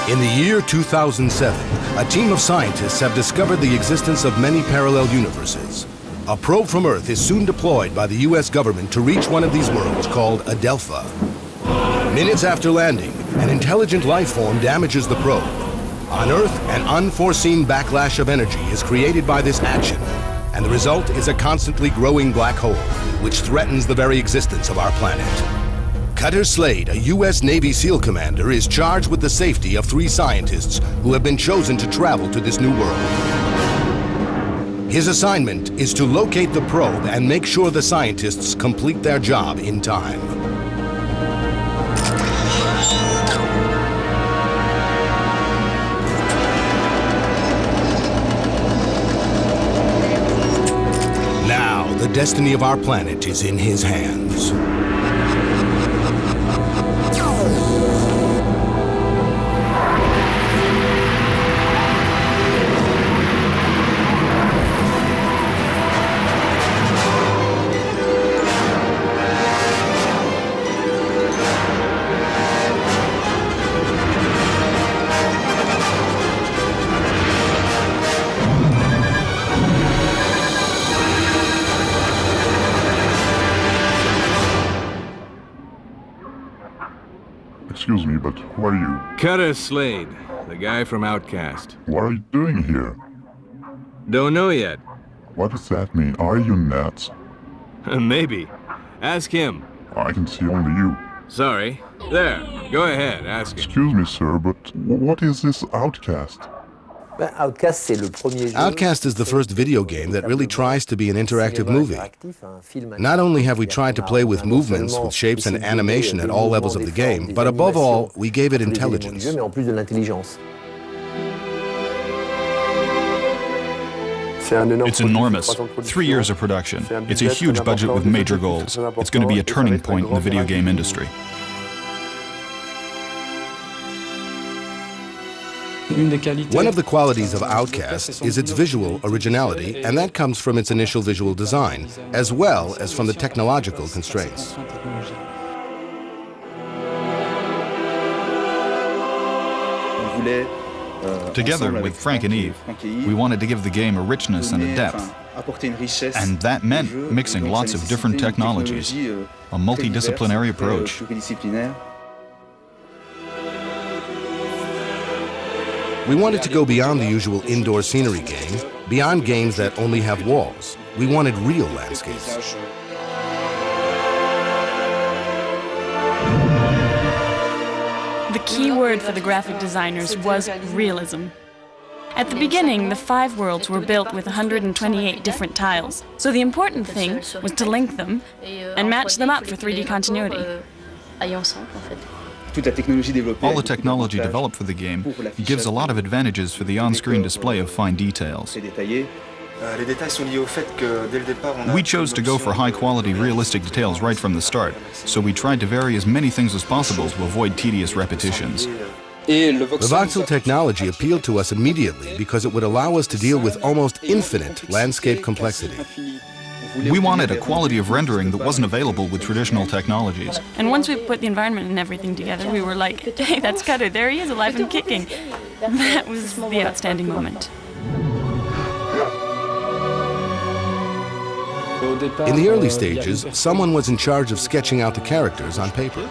In the year 2007, a team of scientists have discovered the existence of many parallel universes. A probe from Earth is soon deployed by the US government to reach one of these worlds called Adelpha. Minutes after landing, an intelligent life form damages the probe. On Earth, an unforeseen backlash of energy is created by this action, and the result is a constantly growing black hole, which threatens the very existence of our planet. Cutter Slade, a U.S. Navy SEAL commander, is charged with the safety of 3 scientists who have been chosen to travel to this new world. His assignment is to locate the probe and make sure the scientists complete their job in time. Now, the destiny of our planet is in his hands. Excuse me, but who are you? Cutter Slade, the guy from Outcast. What are you doing here? Don't know yet. What does that mean? Are you nuts? Maybe. Ask him. I can see only you. Sorry. There, go ahead, ask him. Excuse me, sir, but what is this Outcast? Outcast is the first video game that really tries to be an interactive movie. Not only have we tried to play with movements, with shapes and animation at all levels of the game, but above all, we gave it intelligence. It's enormous. 3 years of production. It's a huge budget with major goals. It's going to be a turning point in the video game industry. One of the qualities of Outcast is its visual originality, and that comes from its initial visual design, as well as from the technological constraints. Together with Frank and Eve, we wanted to give the game a richness and a depth. And that meant mixing lots of different technologies, a multidisciplinary approach. We wanted to go beyond the usual indoor scenery game, beyond games that only have walls. We wanted real landscapes. The key word for the graphic designers was realism. At the beginning, the 5 worlds were built with 128 different tiles. So the important thing was to link them and match them up for 3D continuity. All the technology developed for the game gives a lot of advantages for the on-screen display of fine details. We chose to go for high-quality, realistic details right from the start, so we tried to vary as many things as possible to avoid tedious repetitions. The voxel technology appealed to us immediately because it would allow us to deal with almost infinite landscape complexity. We wanted a quality of rendering that wasn't available with traditional technologies. And once we put the environment and everything together, we were like, hey, that's Cutter, there he is, alive and kicking. That was the outstanding moment. In the early stages, someone was in charge of sketching out the characters on paper.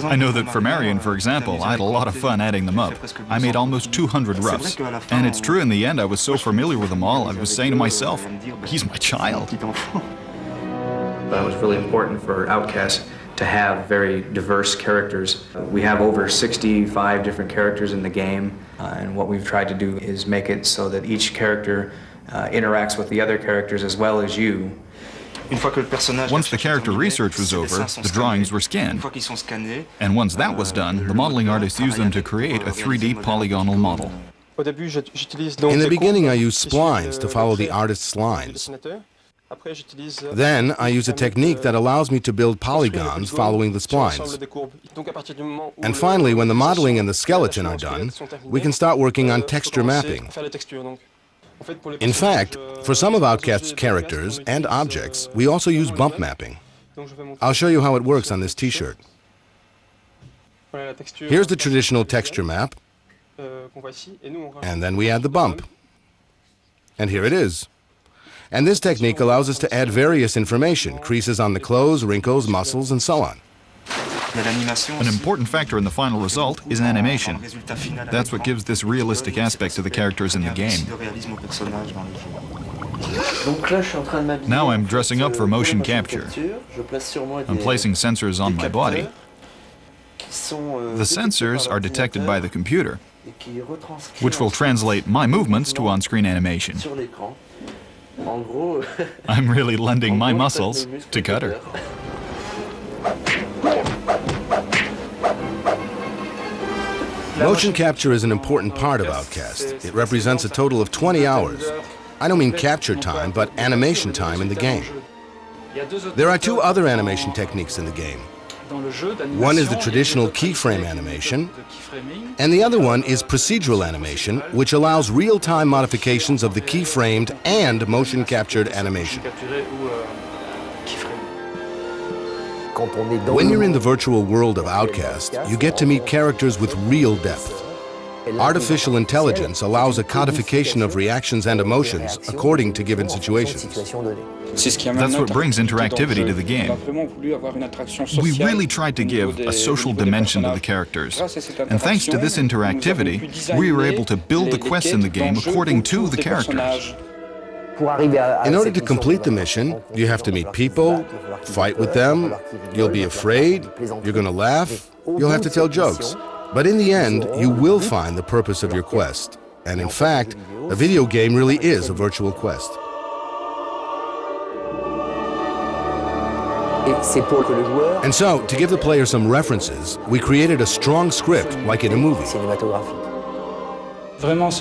I know that for Marion, for example, I had a lot of fun adding them up. I made almost 200 roughs. And it's true, in the end, I was so familiar with them all, I was saying to myself, he's my child. It was really important for Outcast to have very diverse characters. We have over 65 different characters in the game, and what we've tried to do is make it so that each character interacts with the other characters as well as you. Once the character research was over, the drawings were scanned. And once that was done, the modeling artists used them to create a 3D polygonal model. In the beginning, I used splines to follow the artist's lines. Then, I use a technique that allows me to build polygons following the splines. And finally, when the modeling and the skeleton are done, we can start working on texture mapping. In fact, for some of Outcast's characters and objects, we also use bump mapping. I'll show you how it works on this t-shirt. Here's the traditional texture map, and then we add the bump. And here it is. And this technique allows us to add various information, creases on the clothes, wrinkles, muscles, and so on. An important factor in the final result is animation. That's what gives this realistic aspect to the characters in the game. Now I'm dressing up for motion capture. I'm placing sensors on my body. The sensors are detected by the computer, which will translate my movements to on-screen animation. I'm really lending my muscles to Cutter. Motion capture is an important part of Outcast. It represents a total of 20 hours. I don't mean capture time, but animation time in the game. There are two other animation techniques in the game. One is the traditional keyframe animation, and the other one is procedural animation, which allows real-time modifications of the keyframed and motion-captured animation. When you're in the virtual world of Outcast, you get to meet characters with real depth. Artificial intelligence allows a codification of reactions and emotions according to given situations. That's what brings interactivity to the game. We really tried to give a social dimension to the characters. And thanks to this interactivity, we were able to build the quests in the game according to the characters. In order to complete the mission, you have to meet people, fight with them, you'll be afraid, you're going to laugh, you'll have to tell jokes. But in the end, you will find the purpose of your quest. And in fact, a video game really is a virtual quest. And so, to give the player some references, we created a strong script like in a movie.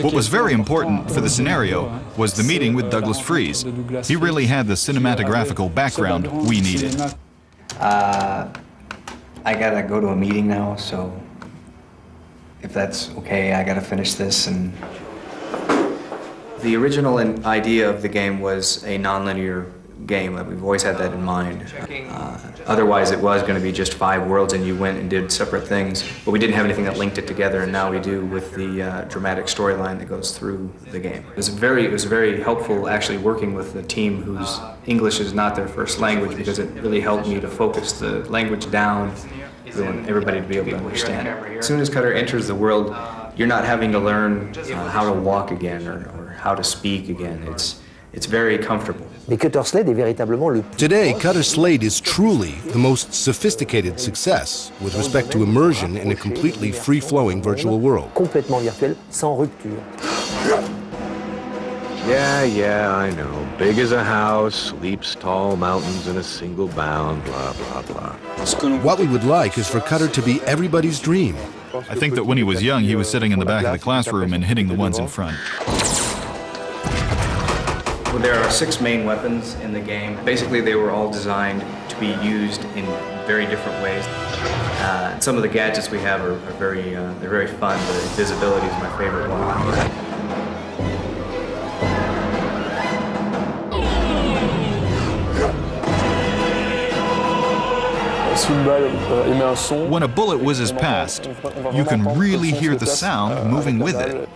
What was very important for the scenario was the meeting with Douglas Freeze. He really had the cinematographical background we needed. I gotta go to a meeting now, so if that's okay, I gotta finish this. And the original idea of the game was a non-linear game. We've always had that in mind. Otherwise, it was going to be just 5 worlds, and you went and did separate things. But we didn't have anything that linked it together, and now we do with the dramatic storyline that goes through the game. It was very helpful actually working with a team whose English is not their first language, because it really helped me to focus the language down. We want everybody to be able to understand. As soon as Cutter enters the world, you're not having to learn how to walk again or how to speak again. It's very comfortable. Today, Cutter Slade is truly the most sophisticated success with respect to immersion in a completely free-flowing virtual world. Yeah, I know. Big as a house, leaps tall mountains in a single bound, blah, blah, blah. What we would like is for Cutter to be everybody's dream. I think that when he was young, he was sitting in the back of the classroom and hitting the ones in front. Well, there are 6 main weapons in the game. Basically, they were all designed to be used in very different ways. Some of the gadgets we have are very fun. The invisibility is my favorite one. When a bullet whizzes past, you can really hear the sound moving with it.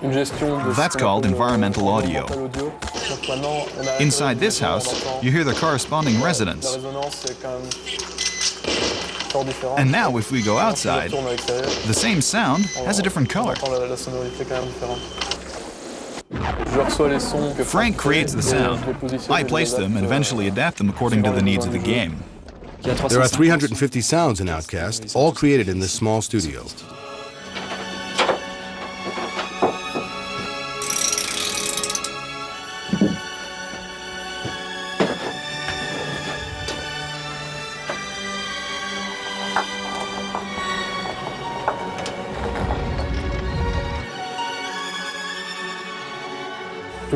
That's called environmental audio. Inside this house, you hear the corresponding resonance. And now if we go outside, the same sound has a different color. Frank creates the sound. I place them and eventually adapt them according to the needs of the game. There are 350 sounds in Outcast, all created in this small studio.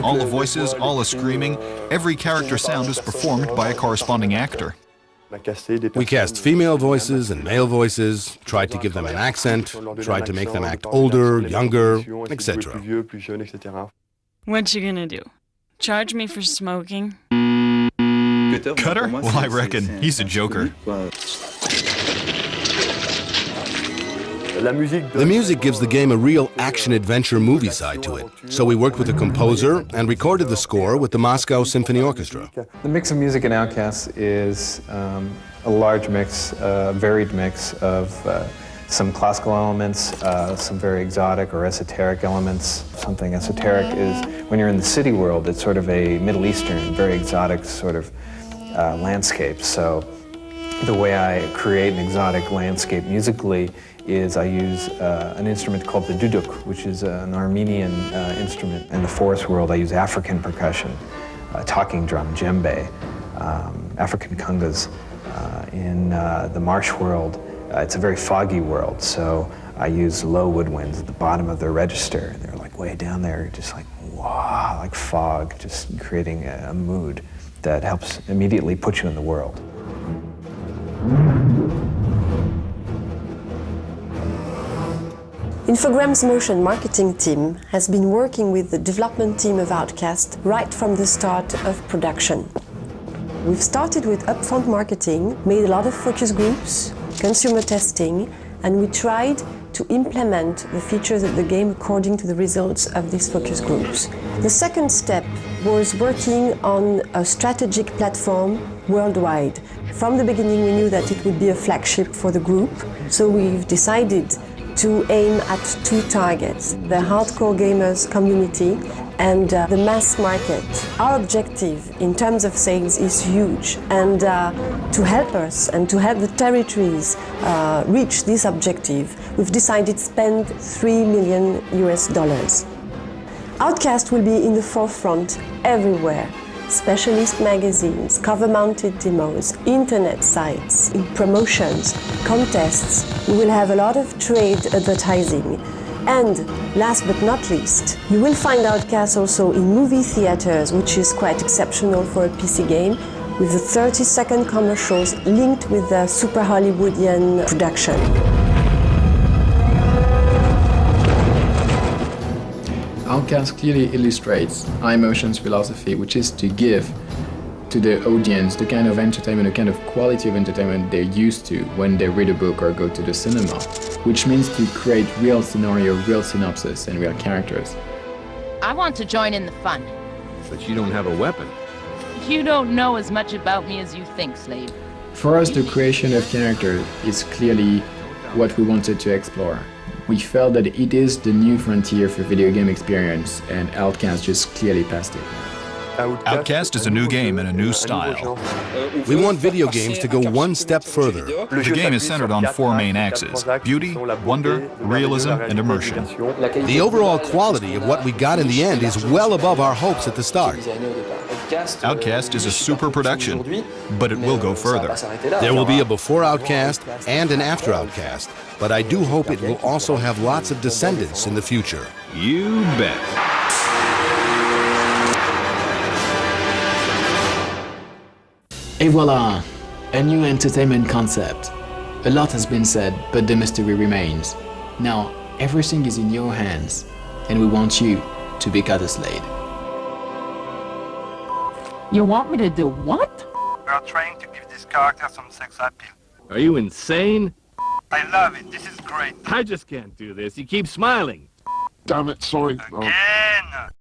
All the voices, all the screaming, every character sound is performed by a corresponding actor. We cast female voices and male voices, tried to give them an accent, tried to make them act older, younger, etc. What you gonna do? Charge me for smoking? Cutter? Well, I reckon he's a joker. The music gives the game a real action-adventure movie side to it, so we worked with a composer and recorded the score with the Moscow Symphony Orchestra. The mix of music in Outcast is a large mix, a varied mix of some classical elements, some very exotic or esoteric elements. Something esoteric is when you're in the city world, it's sort of a Middle Eastern, very exotic sort of landscape. So the way I create an exotic landscape musically is I use an instrument called the duduk, which is an Armenian instrument. In the forest world, I use African percussion, talking drum, djembe, African congas. In the marsh world, it's a very foggy world, so I use low woodwinds at the bottom of the register. They're like way down there, just like, wow, like fog, just creating a mood that helps immediately put you in the world. Infogram's motion marketing team has been working with the development team of Outcast right from the start of production. We've started with upfront marketing, made a lot of focus groups, consumer testing, and we tried to implement the features of the game according to the results of these focus groups. The second step was working on a strategic platform worldwide. From the beginning, we knew that it would be a flagship for the group, so we've decided to aim at two targets, the hardcore gamers community and the mass market. Our objective in terms of sales is huge, and to help us and to help the territories reach this objective, we've decided to spend $3 million US. Outcast will be in the forefront everywhere. Specialist magazines, cover-mounted demos, internet sites, in promotions, contests. We will have a lot of trade advertising. And last but not least, you will find Outcast also in movie theaters, which is quite exceptional for a PC game, with the 30-second commercials linked with the super Hollywoodian production. Outcast clearly illustrates iMotion's philosophy, which is to give to the audience the kind of entertainment, the kind of quality of entertainment they're used to when they read a book or go to the cinema, which means to create real scenario, real synopsis, and real characters. I want to join in the fun. But you don't have a weapon. You don't know as much about me as you think, Slade. For us, the creation of characters is clearly what we wanted to explore. We felt that it is the new frontier for video game experience, and Outcast just clearly passed it. Outcast is a new game and a new style. We want video games to go one step further. The game is centered on four main axes: beauty, wonder, realism, and immersion. The overall quality of what we got in the end is well above our hopes at the start. Outcast is a super production, but it will go further. There will be a before Outcast and an after Outcast, but I do hope it will also have lots of descendants in the future. You bet. Et voila! A new entertainment concept. A lot has been said, but the mystery remains. Now, everything is in your hands, and we want you to be Slade. You want me to do what? We are trying to give this character some sex appeal. Are you insane? I love it. This is great. I just can't do this. You keep smiling. Damn it, sorry. Again!